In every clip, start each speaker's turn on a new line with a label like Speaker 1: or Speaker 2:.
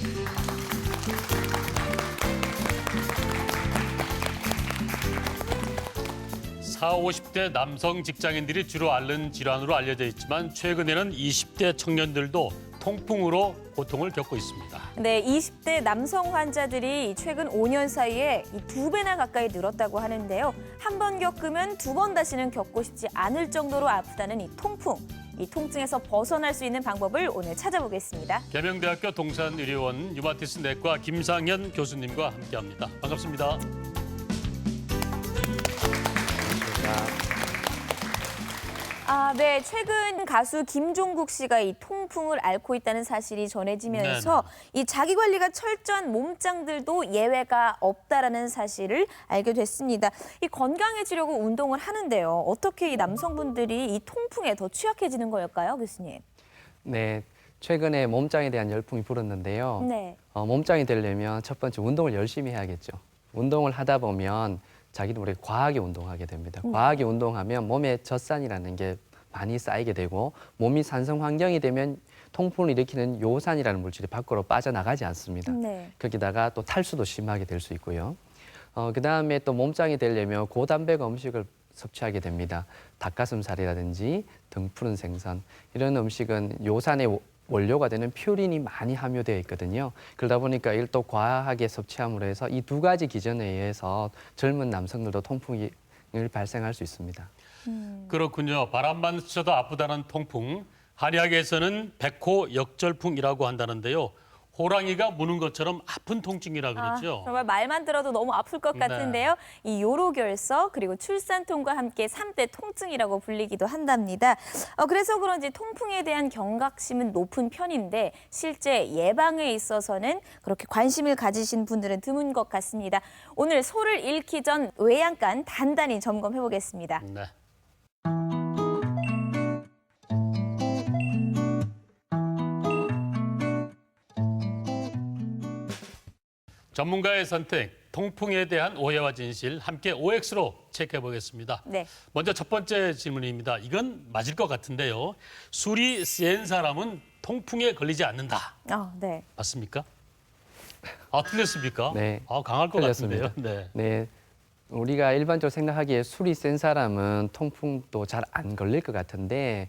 Speaker 1: 40, 50대 남성 직장인들이 주로 앓는 질환으로 알려져 있지만 최근에는 20대 청년들도 통풍으로 고통을 겪고 있습니다.
Speaker 2: 네, 20대 남성 환자들이 최근 5년 사이에 이 2배나 가까이 늘었다고 하는데요. 한 번 겪으면 2번 다시는 겪고 싶지 않을 정도로 아프다는 이 통풍. 이 통증에서 벗어날 수 있는 방법을 오늘 찾아보겠습니다.
Speaker 1: 계명대학교 동산의료원 류마티스 내과 김상현 교수님과 함께합니다. 반갑습니다.
Speaker 2: 네. 최근 가수 김종국 씨가 이 통풍을 앓고 있다는 사실이 전해지면서 이 자기 관리가 철저한 몸짱들도 예외가 없다라는 사실을 알게 됐습니다. 이 건강해지려고 운동을 하는데요. 어떻게 이 남성분들이 이 통풍에 더 취약해지는 걸까요, 교수님?
Speaker 3: 네, 최근에 몸짱에 대한 열풍이 불었는데요.
Speaker 2: 네.
Speaker 3: 몸짱이 되려면 첫 번째 운동을 열심히 해야겠죠. 운동을 하다 보면 자기도 모르게 과하게 운동하게 됩니다. 과하게 운동하면 몸에 젖산이라는 게 많이 쌓이게 되고 몸이 산성 환경이 되면 통풍을 일으키는 요산이라는 물질이 밖으로 빠져나가지 않습니다.
Speaker 2: 네.
Speaker 3: 거기다가 또 탈수도 심하게 될 수 있고요. 그다음에 또 몸짱이 되려면 고단백 음식을 섭취하게 됩니다. 닭가슴살이라든지 등 푸른 생선 이런 음식은 요산의 원료가 되는 퓨린이 많이 함유되어 있거든요. 그러다 보니까 일도 과하게 섭취함으로 해서 이 두 가지 기전에 의해서 젊은 남성들도 통풍이 발생할 수 있습니다.
Speaker 1: 그렇군요. 바람만 스쳐도 아프다는 통풍. 한의학에서는 백호 역절풍이라고 한다는데요. 호랑이가 무는 것처럼 아픈 통증이라 그러죠.
Speaker 2: 정말 말만 들어도 너무 아플 것 같은데요. 이 요로결석 그리고 출산통과 함께 3대 통증이라고 불리기도 한답니다. 그래서 그런지 통풍에 대한 경각심은 높은 편인데 실제 예방에 있어서는 그렇게 관심을 가지신 분들은 드문 것 같습니다. 오늘 소를 잃기 전 외양간 단단히 점검해 보겠습니다.
Speaker 1: 네. 전문가의 선택, 통풍에 대한 오해와 진실 함께 OX로 체크해 보겠습니다.
Speaker 2: 네.
Speaker 1: 먼저 첫 번째 질문입니다. 이건 맞을 것 같은데요. 술이 센 사람은 통풍에 걸리지 않는다.
Speaker 2: 네.
Speaker 1: 맞습니까? 틀렸습니까?
Speaker 3: 네.
Speaker 1: 강할 것
Speaker 3: 틀렸습니다.
Speaker 1: 같은데요. 네.
Speaker 3: 네, 우리가 일반적으로 생각하기에 술이 센 사람은 통풍도 잘 안 걸릴 것 같은데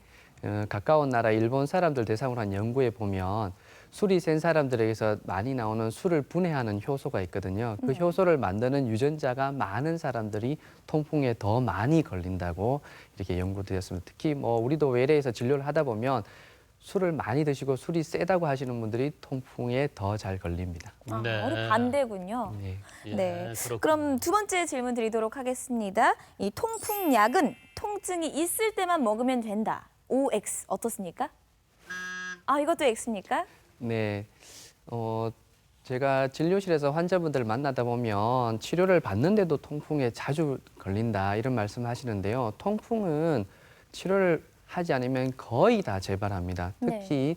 Speaker 3: 가까운 나라 일본 사람들 대상으로 한 연구에 보면 술이 센 사람들에게서 많이 나오는 술을 분해하는 효소가 있거든요. 그 효소를 만드는 유전자가 많은 사람들이 통풍에 더 많이 걸린다고 이렇게 연구되었습니다. 특히 우리도 외래에서 진료를 하다 보면 술을 많이 드시고 술이 세다고 하시는 분들이 통풍에 더 잘 걸립니다.
Speaker 2: 바로 반대군요.
Speaker 3: 네.
Speaker 1: 예,
Speaker 2: 네.
Speaker 1: 그렇군요.
Speaker 2: 그럼 두 번째 질문 드리도록 하겠습니다. 이 통풍약은 통증이 있을 때만 먹으면 된다. OX 어떻습니까? 이것도 X입니까?
Speaker 3: 네, 제가 진료실에서 환자분들 만나다 보면 치료를 받는데도 통풍에 자주 걸린다 이런 말씀 하시는데요. 통풍은 치료를 하지 않으면 거의 다 재발합니다. 특히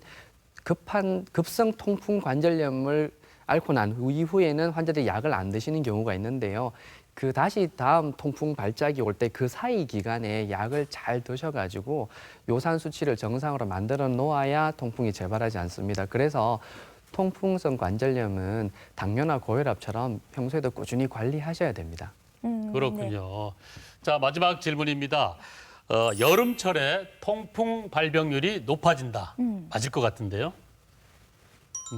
Speaker 3: 급성 통풍 관절염을 앓고 난 이후에는 환자들이 약을 안 드시는 경우가 있는데요. 다시 다음 통풍 발작이 올 때 그 사이 기간에 약을 잘 드셔가지고 요산 수치를 정상으로 만들어 놓아야 통풍이 재발하지 않습니다. 그래서 통풍성 관절염은 당뇨나 고혈압처럼 평소에도 꾸준히 관리하셔야 됩니다.
Speaker 1: 그렇군요. 자, 마지막 질문입니다. 여름철에 통풍 발병률이 높아진다. 맞을 것 같은데요.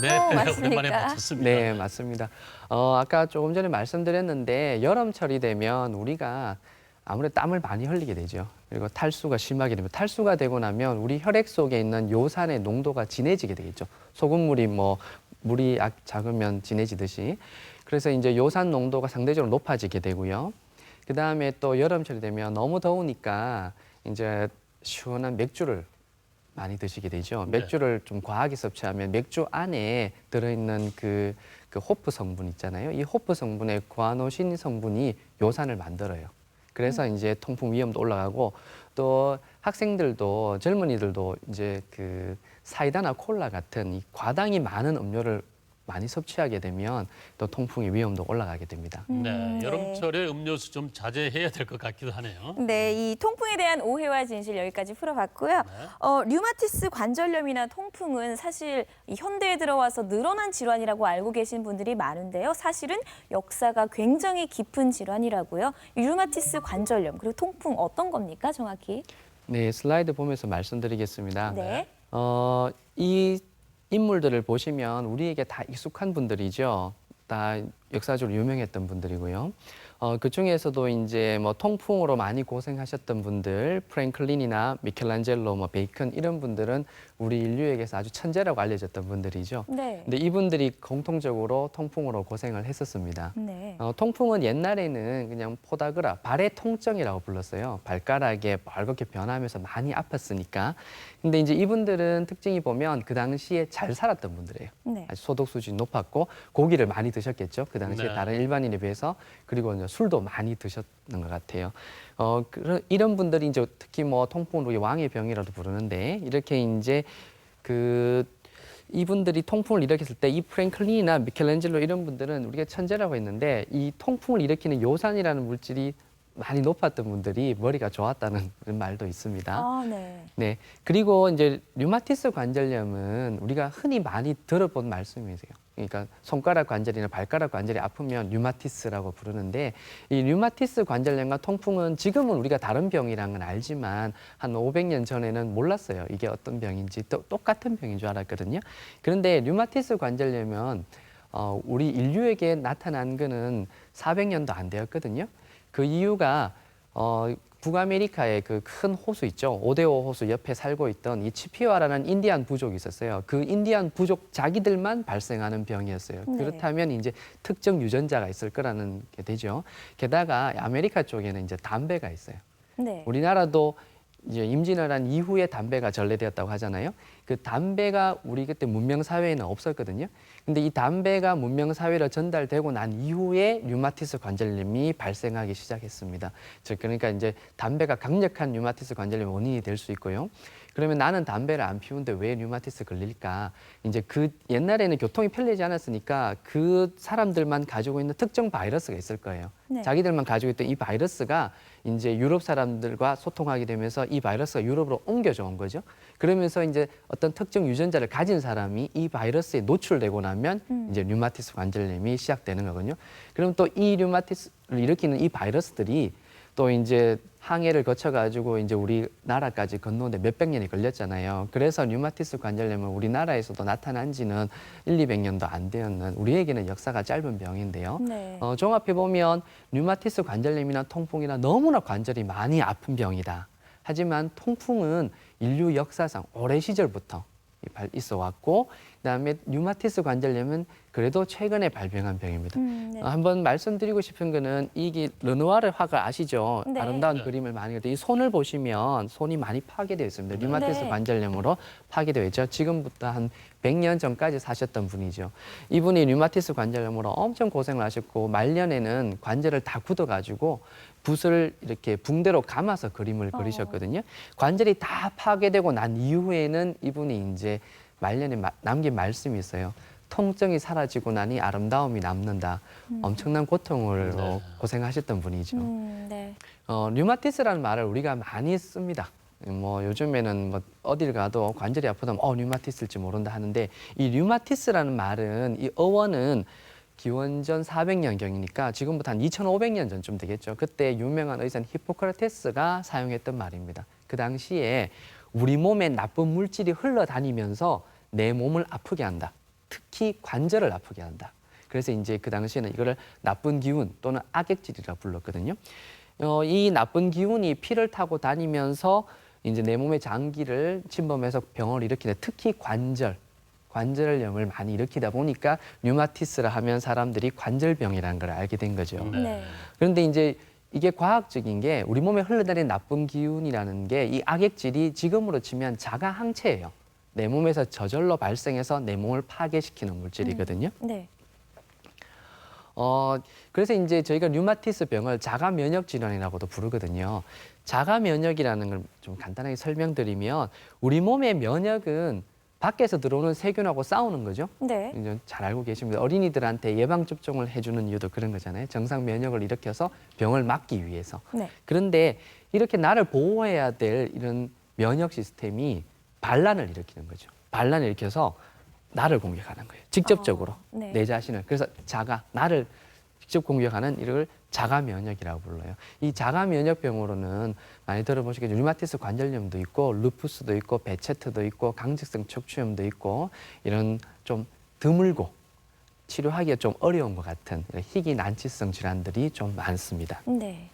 Speaker 1: 네,
Speaker 2: 맞습니까?
Speaker 1: 오랜만에 맞췄습니다.
Speaker 3: 네, 맞습니다. 아까 조금 전에 말씀드렸는데 여름철이 되면 우리가 아무래도 땀을 많이 흘리게 되죠. 그리고 탈수가 심하게 됩니다. 탈수가 되고 나면 우리 혈액 속에 있는 요산의 농도가 진해지게 되겠죠. 소금물이 물이 작으면 진해지듯이. 그래서 이제 요산 농도가 상대적으로 높아지게 되고요. 그다음에 또 여름철이 되면 너무 더우니까 이제 시원한 맥주를 많이 드시게 되죠. 맥주를 좀 과하게 섭취하면 맥주 안에 들어있는 그 호프 성분 있잖아요. 이 호프 성분의 구아노신 성분이 요산을 만들어요. 그래서 이제 통풍 위험도 올라가고 또 학생들도 젊은이들도 이제 사이다나 콜라 같은 이 과당이 많은 음료를 많이 섭취하게 되면 또 통풍의 위험도 올라가게 됩니다.
Speaker 1: 네,
Speaker 2: 네.
Speaker 1: 여름철에 음료수 좀 자제해야 될 것 같기도 하네요.
Speaker 2: 네, 이 통풍에 대한 오해와 진실 여기까지 풀어봤고요. 류마티스 관절염이나 통풍은 사실 이 현대에 들어와서 늘어난 질환이라고 알고 계신 분들이 많은데요. 사실은 역사가 굉장히 깊은 질환이라고요. 이 류마티스 관절염 그리고 통풍 어떤 겁니까, 정확히?
Speaker 3: 네, 슬라이드 보면서 말씀드리겠습니다.
Speaker 2: 네.
Speaker 3: 이 인물들을 보시면 우리에게 다 익숙한 분들이죠. 다 역사적으로 유명했던 분들이고요. 그 중에서도 이제 뭐 통풍으로 많이 고생하셨던 분들, 프랭클린이나 미켈란젤로, 뭐 베이컨 이런 분들은 우리 인류에게서 아주 천재라고 알려졌던 분들이죠.
Speaker 2: 네.
Speaker 3: 근데 이분들이 공통적으로 통풍으로 고생을 했었습니다.
Speaker 2: 네.
Speaker 3: 통풍은 옛날에는 그냥 포다그라, 발의 통증이라고 불렀어요. 발가락에 빨갛게 변하면서 많이 아팠으니까. 근데 이제 이분들은 특징이 보면 그 당시에 잘 살았던 분들이에요.
Speaker 2: 네.
Speaker 3: 아주 소득 수준이 높았고 고기를 많이 드셨겠죠. 그 당시에
Speaker 1: 네.
Speaker 3: 다른 일반인에 비해서. 그리고 이제 술도 많이 드셨는 것 같아요. 이런 분들이 이제 특히 뭐 통풍을 우리 왕의 병이라도 부르는데 이렇게 이제 이분들이 통풍을 일으켰을 때 이 프랭클린이나 미켈란젤로 이런 분들은 우리가 천재라고 했는데 이 통풍을 일으키는 요산이라는 물질이 많이 높았던 분들이 머리가 좋았다는 그런 말도 있습니다.
Speaker 2: 아, 네.
Speaker 3: 네. 그리고 이제 류마티스 관절염은 우리가 흔히 많이 들어본 말씀이세요. 그러니까 손가락 관절이나 발가락 관절이 아프면 류마티스라고 부르는데 이 류마티스 관절염과 통풍은 지금은 우리가 다른 병이라는 건 알지만 한 500년 전에는 몰랐어요. 이게 어떤 병인지 똑같은 병인 줄 알았거든요. 그런데 류마티스 관절염은 우리 인류에게 나타난 거는 400년도 안 되었거든요. 그 이유가 북아메리카의 그 큰 호수 있죠. 오데오 호수 옆에 살고 있던 이 치피와라는 인디안 부족이 있었어요. 그 인디안 부족 자기들만 발생하는 병이었어요.
Speaker 2: 네.
Speaker 3: 그렇다면 이제 특정 유전자가 있을 거라는 게 되죠. 게다가 아메리카 쪽에는 이제 담배가 있어요.
Speaker 2: 네.
Speaker 3: 우리나라도 이제 임진왜란 한 이후에 담배가 전래되었다고 하잖아요. 그 담배가 우리 그때 문명 사회에는 없었거든요. 근데 이 담배가 문명 사회로 전달되고 난 이후에 류마티스 관절염이 발생하기 시작했습니다. 즉 그러니까 이제 담배가 강력한 류마티스 관절염 원인이 될 수 있고요. 그러면 나는 담배를 안 피우는데 왜 류마티스 걸릴까? 이제 그 옛날에는 교통이 편리하지 않았으니까 그 사람들만 가지고 있는 특정 바이러스가 있을 거예요.
Speaker 2: 네.
Speaker 3: 자기들만 가지고 있던 이 바이러스가 이제 유럽 사람들과 소통하게 되면서 이 바이러스가 유럽으로 옮겨져 온 거죠. 그러면서 이제 어떤 특정 유전자를 가진 사람이 이 바이러스에 노출되고 나면 이제 류마티스 관절염이 시작되는 거거든요. 그럼 또 이 류마티스를 일으키는 이 바이러스들이 또 이제 항해를 거쳐가지고 이제 우리나라까지 건너는데 몇백 년이 걸렸잖아요. 그래서 류마티스 관절염은 우리나라에서도 나타난 지는 200년도 안 되었는 우리에게는 역사가 짧은 병인데요.
Speaker 2: 네.
Speaker 3: 종합해 보면 류마티스 관절염이나 통풍이나 너무나 관절이 많이 아픈 병이다. 하지만 통풍은 인류 역사상 오래 시절부터 있어 왔고 그다음에 류마티스 관절염은 그래도 최근에 발병한 병입니다.
Speaker 2: 네.
Speaker 3: 한번 말씀드리고 싶은 거는 이게 르누아르 화가 아시죠?
Speaker 2: 네.
Speaker 3: 아름다운
Speaker 1: 네.
Speaker 3: 그림을 많이 그렸는데 이 손을 보시면 손이 많이 파괴되어 있습니다. 류마티스
Speaker 2: 네.
Speaker 3: 관절염으로 파괴되어 있죠. 지금부터 한 100년 전까지 사셨던 분이죠. 이분이 류마티스 관절염으로 엄청 고생을 하셨고 말년에는 관절을 다 굳어가지고 붓을 이렇게 붕대로 감아서 그림을 그리셨거든요. 관절이 다 파괴되고 난 이후에는 이분이 이제 말년에 남긴 말씀이 있어요. 통증이 사라지고 나니 아름다움이 남는다. 엄청난 고통을
Speaker 1: 네.
Speaker 3: 고생하셨던 분이죠.
Speaker 2: 네.
Speaker 3: 류마티스라는 말을 우리가 많이 씁니다. 뭐 요즘에는 뭐 어딜 가도 관절이 아프다면 류마티스일지 모른다 하는데 이 류마티스라는 말은 이 어원은 기원전 400년경이니까 지금부터 한 2500년 전쯤 되겠죠. 그때 유명한 의사는 히포크라테스가 사용했던 말입니다. 그 당시에 우리 몸에 나쁜 물질이 흘러다니면서 내 몸을 아프게 한다. 특히 관절을 아프게 한다. 그래서 이제 그 당시에는 이거를 나쁜 기운 또는 악액질이라 불렀거든요. 이 나쁜 기운이 피를 타고 다니면서 이제 내 몸의 장기를 침범해서 병을 일으키는 특히 관절염을 많이 일으키다 보니까 류마티스라 하면 사람들이 관절병이라는 걸 알게 된 거죠.
Speaker 2: 네.
Speaker 3: 그런데 이제 이게 과학적인 게 우리 몸에 흘러다니는 나쁜 기운이라는 게 이 악액질이 지금으로 치면 자가 항체예요. 내 몸에서 저절로 발생해서 내 몸을 파괴시키는 물질이거든요.
Speaker 2: 네.
Speaker 3: 그래서 이제 저희가 류마티스 병을 자가 면역 질환이라고도 부르거든요. 자가 면역이라는 걸 좀 간단하게 설명드리면 우리 몸의 면역은 밖에서 들어오는 세균하고 싸우는 거죠.
Speaker 2: 네.
Speaker 3: 이제 잘 알고 계십니다. 어린이들한테 예방접종을 해주는 이유도 그런 거잖아요. 정상 면역을 일으켜서 병을 막기 위해서.
Speaker 2: 네.
Speaker 3: 그런데 이렇게 나를 보호해야 될 이런 면역 시스템이 반란을 일으키는 거죠. 반란을 일으켜서 나를 공격하는 거예요. 직접적으로
Speaker 2: 네.
Speaker 3: 내 자신을. 그래서 나를 직접 공격하는 이걸 자가 면역이라고 불러요. 이 자가 면역병으로는 많이 들어보시겠죠. 류마티스 관절염도 있고 루푸스도 있고 베체트도 있고 강직성 척추염도 있고 이런 좀 드물고 치료하기가 좀 어려운 것 같은 이런 희귀 난치성 질환들이 좀 많습니다.
Speaker 2: 네.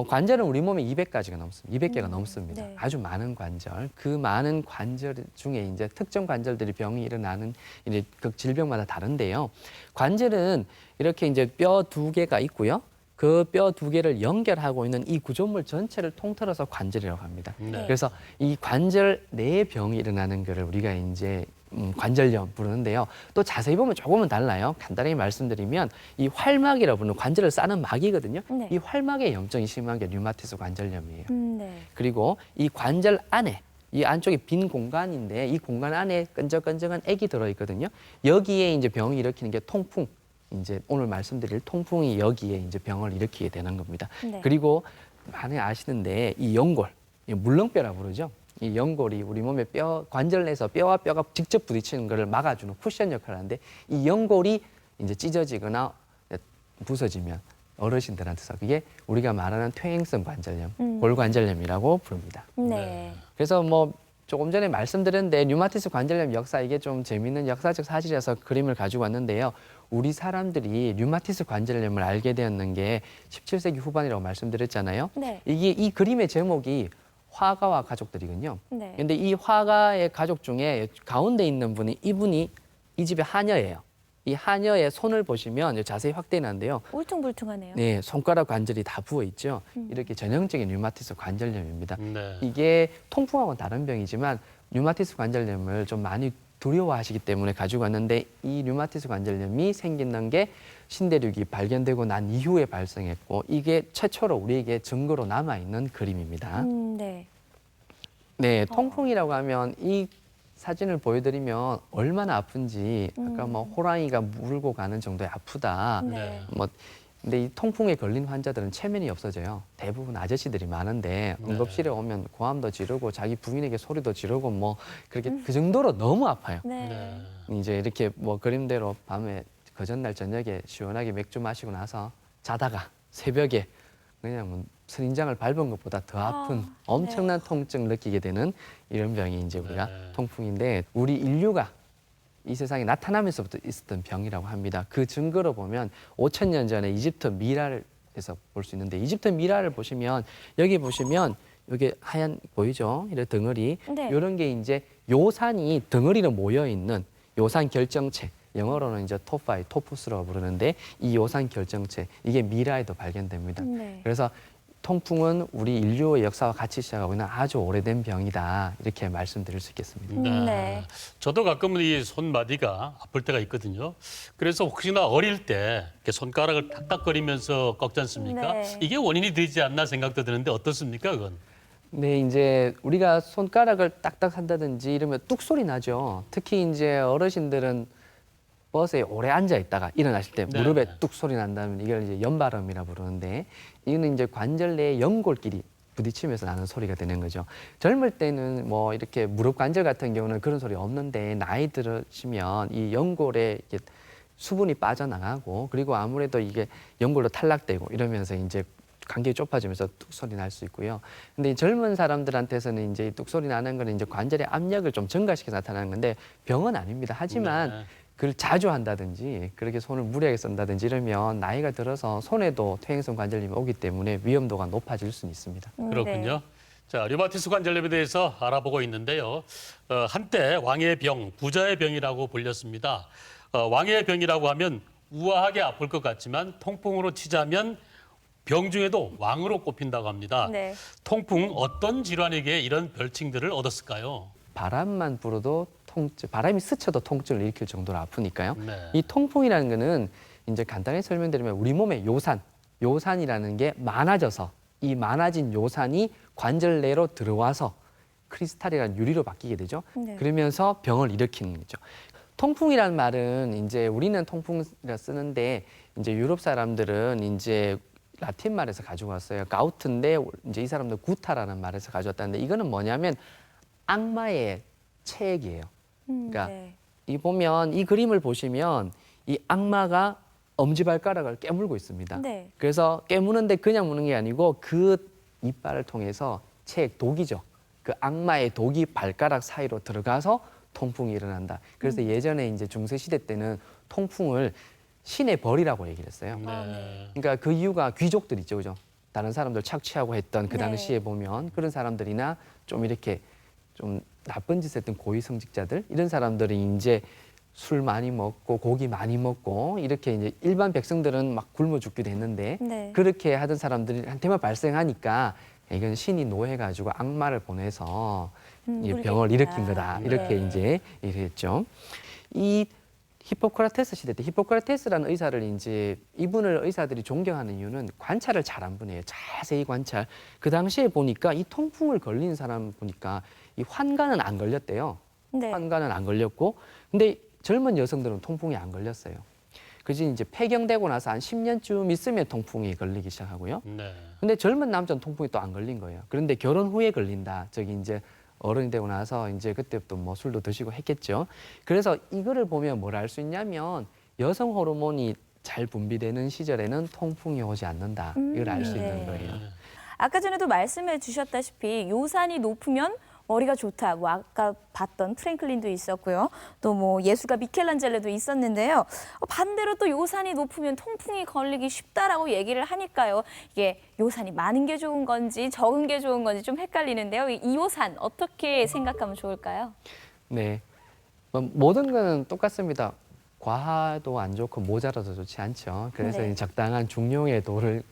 Speaker 3: 관절은 우리 몸에 200가지가 넘습니다. 200개가 넘습니다.
Speaker 2: 네.
Speaker 3: 아주 많은 관절. 그 많은 관절 중에 이제 특정 관절들이 병이 일어나는 이제 그 질병마다 다른데요. 관절은 이렇게 이제 뼈 2개가 있고요. 그 뼈 2개를 연결하고 있는 이 구조물 전체를 통틀어서 관절이라고 합니다.
Speaker 1: 네.
Speaker 3: 그래서 이 관절 내에 병이 일어나는 거를 우리가 이제 관절염 부르는데요. 또 자세히 보면 조금은 달라요. 간단히 말씀드리면 이 활막이라고 부르는 관절을 싸는 막이거든요.
Speaker 2: 네.
Speaker 3: 이 활막의 염증이 심한 게 류마티스 관절염이에요.
Speaker 2: 네.
Speaker 3: 그리고 이 관절 안에 이 안쪽에 빈 공간인데 이 공간 안에 끈적끈적한 액이 들어있거든요. 여기에 이제 병이 일으키는 게 통풍. 이제 오늘 말씀드릴 통풍이 여기에 이제 병을 일으키게 되는 겁니다.
Speaker 2: 네.
Speaker 3: 그리고 많이 아시는데 이 연골, 이 물렁뼈라고 부르죠. 이 연골이 우리 몸의 관절 내에서 뼈와 뼈가 직접 부딪히는 것을 막아주는 쿠션 역할을 하는데 이 연골이 이제 찢어지거나 부서지면 어르신들한테서 그게 우리가 말하는 퇴행성 관절염, 골관절염이라고 부릅니다.
Speaker 2: 네.
Speaker 3: 그래서 뭐 조금 전에 말씀드렸는데 류마티스 관절염 역사 이게 좀 재미있는 역사적 사실이라서 그림을 가지고 왔는데요. 우리 사람들이 류마티스 관절염을 알게 되었는 게 17세기 후반이라고 말씀드렸잖아요.
Speaker 2: 네.
Speaker 3: 이게 이 그림의 제목이 화가와 가족들이군요.
Speaker 2: 네.
Speaker 3: 근데 이 화가의 가족 중에 가운데 있는 분이 이분이 이 집의 하녀예요. 이 하녀의 손을 보시면 자세히 확대는데요.
Speaker 2: 울퉁불퉁하네요.
Speaker 3: 네, 손가락 관절이 다 부어 있죠. 이렇게 전형적인 류마티스 관절염입니다.
Speaker 1: 네.
Speaker 3: 이게 통풍하고는 다른 병이지만 류마티스 관절염을 좀 많이 두려워하시기 때문에 가지고 왔는데 이 류마티스 관절염이 생기는 게 신대륙이 발견되고 난 이후에 발생했고 이게 최초로 우리에게 증거로 남아있는 그림입니다.
Speaker 2: 네.
Speaker 3: 네, 통풍이라고 하면 이 사진을 보여드리면 얼마나 아픈지 아까 뭐 호랑이가 물고 가는 정도의 아프다.
Speaker 2: 네.
Speaker 3: 뭐 근데 이 통풍에 걸린 환자들은 체면이 없어져요. 대부분 아저씨들이 많은데 응급실에 오면 고함도 지르고 자기 부인에게 소리도 지르고 뭐 그렇게 그 정도로 너무 아파요.
Speaker 2: 네.
Speaker 1: 네.
Speaker 3: 이제 이렇게 뭐 그림대로 밤에 그 전날 저녁에 시원하게 맥주 마시고 나서 자다가 새벽에 그냥 뭐 선인장을 밟은 것보다 더 아픈 엄청난 통증을 느끼게 되는 이런 병이 이제 우리가
Speaker 1: 네.
Speaker 3: 통풍인데 우리 인류가 이 세상에 나타나면서부터 있었던 병이라고 합니다. 그 증거로 보면 5,000년 전에 이집트 미랄에서 볼 수 있는데 이집트 미랄을 보시면 여기 보시면 여기 하얀 보이죠? 이런 덩어리.
Speaker 2: 네.
Speaker 3: 이런 게 이제 요산이 덩어리로 모여 있는 요산 결정체. 영어로는 이제 토파이, 토푸스라고 부르는데 이 요산 결정체 이게 미라에도 발견됩니다.
Speaker 2: 네.
Speaker 3: 그래서 통풍은 우리 인류의 역사와 같이 시작하고 있는 아주 오래된 병이다 이렇게 말씀드릴 수 있겠습니다.
Speaker 1: 네.
Speaker 2: 네.
Speaker 1: 저도 가끔은 이 손마디가 아플 때가 있거든요. 그래서 혹시나 어릴 때 이렇게 손가락을 탁탁거리면서 꺾지 않습니까?
Speaker 2: 네.
Speaker 1: 이게 원인이 되지 않나 생각도 드는데 어떻습니까, 그건?
Speaker 3: 네, 이제 우리가 손가락을 딱딱 한다든지 이러면 뚝 소리 나죠. 특히 이제 어르신들은 버스에 오래 앉아 있다가 일어나실 때
Speaker 1: 네.
Speaker 3: 무릎에 뚝 소리 난다면 이걸 이제 연발음이라 부르는데 이거는 이제 관절 내 연골끼리 부딪히면서 나는 소리가 되는 거죠. 젊을 때는 뭐 이렇게 무릎 관절 같은 경우는 그런 소리 없는데 나이 들으시면 이 연골에 이게 수분이 빠져나가고 그리고 아무래도 이게 연골도 탈락되고 이러면서 이제 간격이 좁아지면서 뚝 소리 날 수 있고요. 근데 이 젊은 사람들한테서는 이제 뚝 소리 나는 거는 이제 관절의 압력을 좀 증가시켜서 나타나는 건데 병은 아닙니다. 하지만
Speaker 1: 네.
Speaker 3: 그걸 자주 한다든지 그렇게 손을 무리하게 쓴다든지 이러면 나이가 들어서 손에도 퇴행성 관절염이 오기 때문에 위험도가 높아질 수는 있습니다.
Speaker 1: 그렇군요.
Speaker 2: 네.
Speaker 1: 자, 류마티스 관절염에 대해서 알아보고 있는데요. 한때 왕의 병, 부자의 병이라고 불렸습니다. 왕의 병이라고 하면 우아하게 아플 것 같지만 통풍으로 치자면 병 중에도 왕으로 꼽힌다고 합니다.
Speaker 2: 네.
Speaker 1: 통풍 어떤 질환에게 이런 별칭들을 얻었을까요?
Speaker 3: 바람만 불어도 통증, 바람이 스쳐도 통증을 일으킬 정도로 아프니까요.
Speaker 1: 네.
Speaker 3: 이 통풍이라는 거는 이제 간단히 설명드리면 우리 몸의 요산이라는 게 많아져서 이 많아진 요산이 관절 내로 들어와서 크리스탈이라는 유리로 바뀌게 되죠.
Speaker 2: 네.
Speaker 3: 그러면서 병을 일으키는 거죠. 통풍이라는 말은 이제 우리는 통풍이라 쓰는데 이제 유럽 사람들은 이제 라틴 말에서 가지고 왔어요. 가우트인데 이제 이 사람들 구타라는 말에서 가져왔다는데 이거는 뭐냐면 악마의 체액이에요. 그러니까
Speaker 2: 네.
Speaker 3: 이 보면 이 그림을 보시면 이 악마가 엄지발가락을 깨물고 있습니다.
Speaker 2: 네.
Speaker 3: 그래서 깨무는데 그냥 무는 게 아니고 그 이빨을 통해서 체액 독이죠. 그 악마의 독이 발가락 사이로 들어가서 통풍이 일어난다. 그래서 예전에 이제 중세 시대 때는 통풍을 신의 벌이라고 얘기를 했어요.
Speaker 1: 네.
Speaker 3: 그러니까 그 이유가 귀족들 있죠, 그죠? 다른 사람들 착취하고 했던 그
Speaker 2: 네.
Speaker 3: 당시에 보면 그런 사람들이나 좀 이렇게 좀 나쁜 짓을 했던 고위성직자들 이런 사람들이 이제 술 많이 먹고 고기 많이 먹고 이렇게 이제 일반 백성들은 막 굶어 죽기도 했는데
Speaker 2: 네.
Speaker 3: 그렇게 하던 사람들한테만 발생하니까 이건 신이 노해가지고 악마를 보내서 이 병을
Speaker 2: 물리겠다.
Speaker 3: 일으킨 거다 이렇게
Speaker 2: 네.
Speaker 3: 이제 이랬죠. 이 히포크라테스 시대 때 히포크라테스라는 의사를 이제 이분을 의사들이 존경하는 이유는 관찰을 잘 한 분이에요. 자세히 관찰. 그 당시에 보니까 이 통풍을 걸린 사람 보니까 이 환관은 안 걸렸대요.
Speaker 2: 네.
Speaker 3: 환관은 안 걸렸고, 근데 젊은 여성들은 통풍이 안 걸렸어요. 그지 이제 폐경되고 나서 한 10년쯤 있으면 통풍이 걸리기 시작하고요.
Speaker 1: 네.
Speaker 3: 근데 젊은 남자는 통풍이 또 안 걸린 거예요. 그런데 결혼 후에 걸린다. 저기 이제 어른이 되고 나서 이제 그때부터 뭐 술도 드시고 했겠죠. 그래서 이거를 보면 뭘 알 수 있냐면 여성 호르몬이 잘 분비되는 시절에는 통풍이 오지 않는다. 이걸 알 수
Speaker 2: 네.
Speaker 3: 있는 거예요.
Speaker 2: 아까 전에도 말씀해 주셨다시피 요산이 높으면 머리가 좋다. 뭐 아까 봤던 프랭클린도 있었고요. 또 뭐 예술가 미켈란젤로도 있었는데요. 반대로 또 요산이 높으면 통풍이 걸리기 쉽다라고 얘기를 하니까요. 이게 요산이 많은 게 좋은 건지 적은 게 좋은 건지 좀 헷갈리는데요. 이 요산 어떻게 생각하면 좋을까요?
Speaker 3: 네. 모든 거는 똑같습니다. 과하도 안 좋고 모자라도 좋지 않죠. 그래서
Speaker 2: 네.
Speaker 3: 이 적당한 중용의 도를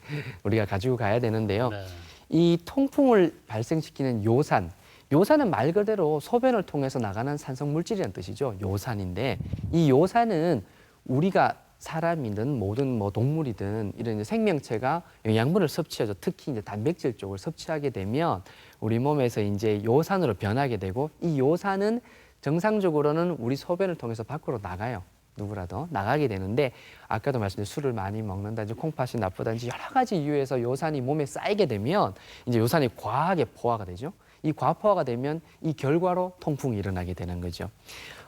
Speaker 3: 우리가 가지고 가야 되는데요.
Speaker 1: 네.
Speaker 3: 이 통풍을 발생시키는 요산. 요산은 말 그대로 소변을 통해서 나가는 산성 물질이라는 뜻이죠. 요산인데 이 요산은 우리가 사람이든 모든 뭐 동물이든 이런 이제 생명체가 영양분을 섭취하죠. 특히 이제 단백질 쪽을 섭취하게 되면 우리 몸에서 이제 요산으로 변하게 되고 이 요산은 정상적으로는 우리 소변을 통해서 밖으로 나가요. 누구라도 나가게 되는데 아까도 말씀드린 술을 많이 먹는다든지 콩팥이 나쁘다든지 여러 가지 이유에서 요산이 몸에 쌓이게 되면 이제 요산이 과하게 포화가 되죠. 이 과포화가 되면 이 결과로 통풍이 일어나게 되는 거죠.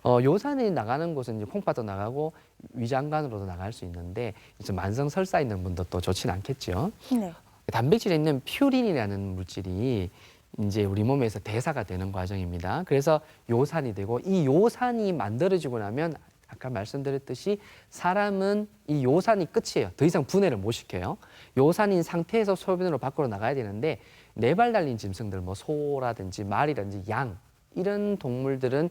Speaker 3: 요산이 나가는 곳은 이제 콩팥도 나가고 위장관으로도 나갈 수 있는데 이제 만성 설사 있는 분들도 좋지는 않겠죠.
Speaker 2: 네.
Speaker 3: 단백질에 있는 퓨린이라는 물질이 이제 우리 몸에서 대사가 되는 과정입니다. 그래서 요산이 되고 이 요산이 만들어지고 나면 아까 말씀드렸듯이 사람은 이 요산이 끝이에요. 더 이상 분해를 못 시켜요. 요산인 상태에서 소변으로 밖으로 나가야 되는데 네 발 달린 짐승들, 뭐 소라든지 말이라든지 양 이런 동물들은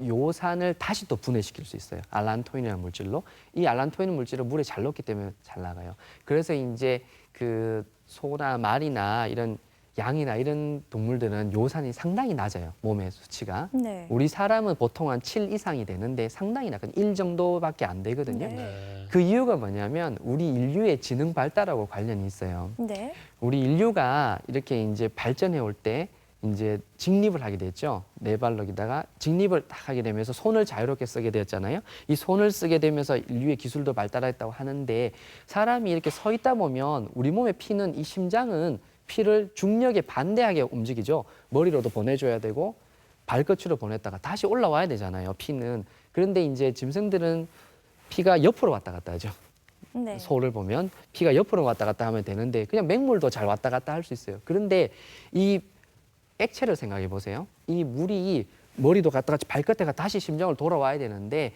Speaker 3: 요산을 다시 또 분해시킬 수 있어요. 알란토인이라는 물질로. 이 알란토인 물질을 물에 잘 녹기 때문에 잘 나가요. 그래서 이제 그 소나 말이나 이런 양이나 이런 동물들은 요산이 상당히 낮아요. 몸의 수치가.
Speaker 2: 네.
Speaker 3: 우리 사람은 보통 한 7 이상이 되는데 상당히 약간 1 정도밖에 안 되거든요.
Speaker 2: 네.
Speaker 1: 네.
Speaker 3: 그 이유가 뭐냐면 우리 인류의 지능 발달하고 관련이 있어요.
Speaker 2: 네.
Speaker 3: 우리 인류가 이렇게 이제 발전해 올 때 이제 직립을 하게 됐죠. 네 발로기다가 직립을 딱 하게 되면서 손을 자유롭게 쓰게 되었잖아요. 이 손을 쓰게 되면서 인류의 기술도 발달했다고 하는데 사람이 이렇게 서 있다 보면 우리 몸의 피는 이 심장은 피를 중력에 반대하게 움직이죠. 머리로도 보내줘야 되고 발끝으로 보냈다가 다시 올라와야 되잖아요. 피는. 그런데 이제 짐승들은 피가 옆으로 왔다 갔다 하죠.
Speaker 2: 네.
Speaker 3: 소를 보면 피가 옆으로 왔다 갔다 하면 되는데 그냥 맹물도 잘 왔다 갔다 할 수 있어요. 그런데 이 액체를 생각해 보세요. 이 물이 머리도 갔다가 발끝에가 다시 심장을 돌아와야 되는데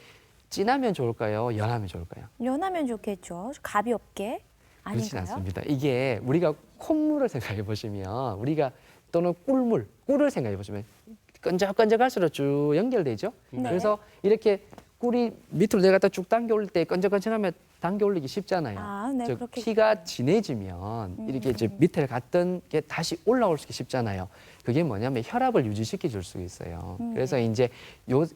Speaker 3: 진하면 좋을까요? 연하면 좋을까요?
Speaker 2: 연하면 좋겠죠. 가볍게.
Speaker 3: 그렇진
Speaker 2: 아닌가요?
Speaker 3: 않습니다. 이게 우리가 콧물을 생각해 보시면 우리가 또는 꿀물, 꿀을 생각해 보시면 끈적끈적할수록 쭉 연결되죠.
Speaker 2: 네.
Speaker 3: 그래서 이렇게 꿀이 밑으로 내려갔다 쭉 당겨 올릴 때 끈적끈적하면 당겨 올리기 쉽잖아요.
Speaker 2: 아, 네,
Speaker 3: 즉
Speaker 2: 그렇겠죠.
Speaker 3: 피가 진해지면 이렇게 이제 밑에 갔던 게 다시 올라올 수 쉽잖아요. 그게 뭐냐면 혈압을 유지시켜 줄 수 있어요. 그래서 이제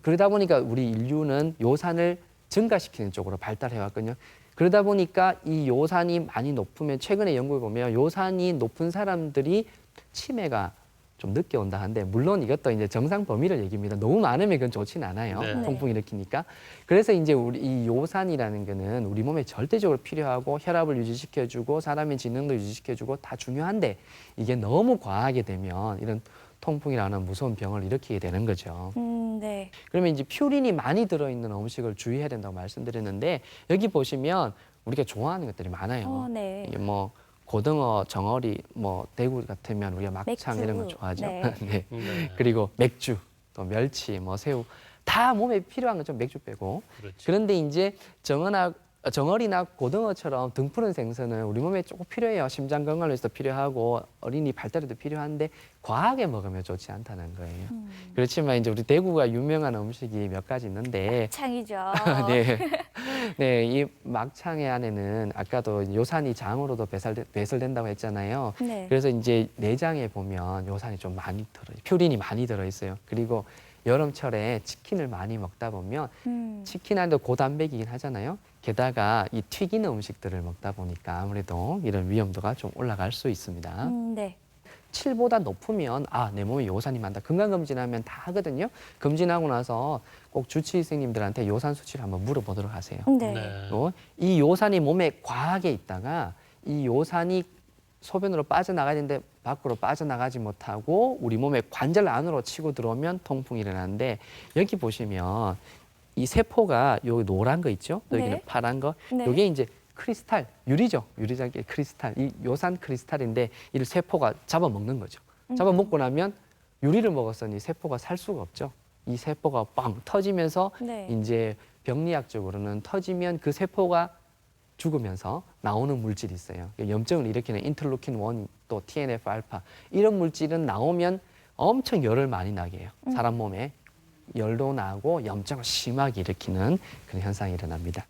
Speaker 3: 그러다 보니까 우리 인류는 요산을 증가시키는 쪽으로 발달해 왔거든요. 그러다 보니까 이 요산이 많이 높으면 최근에 연구해 보면 요산이 높은 사람들이 치매가 좀 늦게 온다 하는데 물론 이것도 이제 정상 범위를 얘기입니다. 너무 많으면 그건 좋지는 않아요.
Speaker 1: 네.
Speaker 3: 통풍 일으키니까. 그래서 이제 우리 이 요산이라는 거는 우리 몸에 절대적으로 필요하고 혈압을 유지시켜주고 사람의 지능도 유지시켜주고 다 중요한데 이게 너무 과하게 되면 이런 통풍이라는 무서운 병을 일으키게 되는 거죠.
Speaker 2: 네.
Speaker 3: 그러면 이제 퓨린이 많이 들어있는 음식을 주의해야 된다고 말씀드렸는데 여기 보시면 우리가 좋아하는 것들이 많아요.
Speaker 2: 네.
Speaker 3: 이게 뭐 고등어, 정어리, 뭐 대구 같으면 우리가 막창
Speaker 2: 맥주.
Speaker 3: 이런 거 좋아하죠.
Speaker 2: 네.
Speaker 3: 네.
Speaker 1: 네.
Speaker 3: 그리고 맥주, 또 멸치, 뭐 새우 다 몸에 필요한 건 좀 맥주 빼고.
Speaker 1: 그렇죠.
Speaker 3: 그런데 이제 정어리나 고등어처럼 등푸른 생선은 우리 몸에 조금 필요해요. 심장 건강을 위해서 필요하고 어린이 발달에도 필요한데 과하게 먹으면 좋지 않다는 거예요. 그렇지만 이제 우리 대구가 유명한 음식이 몇 가지 있는데
Speaker 2: 창이죠.
Speaker 3: 네. 네, 이 막창의 안에는 아까도 요산이 장으로도 배설된다고 했잖아요.
Speaker 2: 네.
Speaker 3: 그래서 이제 내장에 보면 요산이 좀 많이 퓨린이 많이 들어 있어요. 그리고 여름철에 치킨을 많이 먹다 보면 치킨 안도 고단백이긴 하잖아요. 게다가 이 튀기는 음식들을 먹다 보니까 아무래도 이런 위험도가 좀 올라갈 수 있습니다.
Speaker 2: 네.
Speaker 3: 7보다 높으면 내 몸에 요산이 많다. 건강검진하면 다 하거든요. 검진하고 나서 꼭 주치의 선생님들한테 요산 수치를 한번 물어보도록 하세요.
Speaker 2: 네.
Speaker 1: 네.
Speaker 3: 이 요산이 몸에 과하게 있다가 이 요산이 소변으로 빠져나가야 되는데 밖으로 빠져나가지 못하고 우리 몸의 관절 안으로 치고 들어오면 통풍이 일어나는데 여기 보시면 이 세포가 여기 노란 거 있죠? 또 여기는
Speaker 2: 네.
Speaker 3: 파란 거.
Speaker 2: 네.
Speaker 3: 이게 이제 크리스탈, 유리죠. 유리장의 크리스탈. 이 요산 크리스탈인데 이를 세포가 잡아먹는 거죠. 잡아먹고 나면 유리를 먹었으니 세포가 살 수가 없죠. 이 세포가 빵 터지면서
Speaker 2: 네.
Speaker 3: 이제 병리학적으로는 터지면 그 세포가 죽으면서 나오는 물질이 있어요. 염증을 일으키는 인터루킨 1, 또 TNF 알파 이런 물질은 나오면 엄청 열을 많이 나게 해요. 사람 몸에 열도 나고 염증을 심하게 일으키는 그런 현상이 일어납니다.